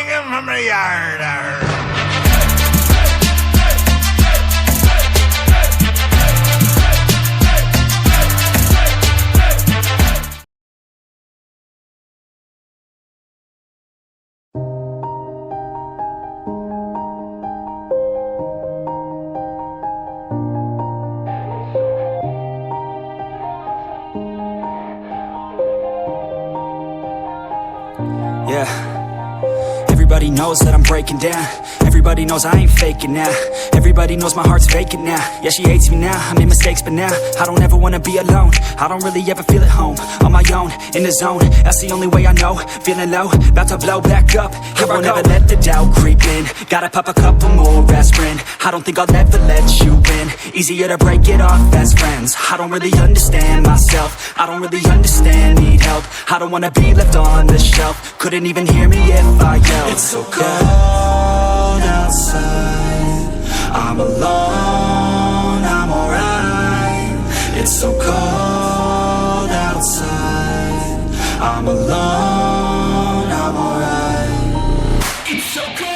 singing from the yard. Yeah, everybody knows that I'm breaking down. Everybody knows I ain't faking now. Everybody knows my heart's vacant now. Yeah, she hates me now, I made mistakes but now I don't ever wanna be alone. I don't really ever feel at home. On my own, in the zone, that's the only way I know. Feeling low, about to blow back up. Here I won't ever let the doubt creep in. Gotta pop a couple more aspirin. I don't think I'll ever let you in. Easier to break it off as friends. I don't really understand myself. I don't really understand, need help. I don't wanna be left on the shelf. Couldn't even hear me if I yelled. It's so cold outside, I'm alone, I'm alright. It's so cold outside, I'm alone, I'm alright. It's so cold.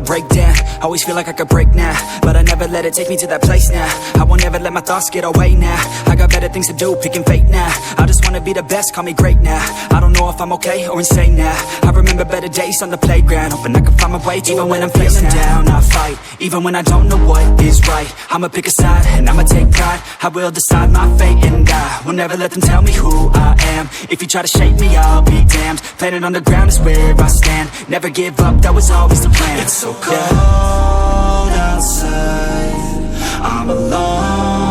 Break down, always feel like I could break now, but I never let it take me to that place now. I won't ever let my thoughts get away now. I got better things to do, picking fate now. I just wanna be the best, call me great now. I don't know if I'm okay or insane now. I remember better days on the playground, hoping I can find my way even when I'm feeling down. I fight, even when I don't know what is right. I'ma pick a side, and I'ma take pride. I will decide my fate and I will never let them tell me who I am. If you try to shape me, I'll be damned. Planet on the ground is where I stand. Never give up, that was always the plan. It's so cold outside, I'm alone.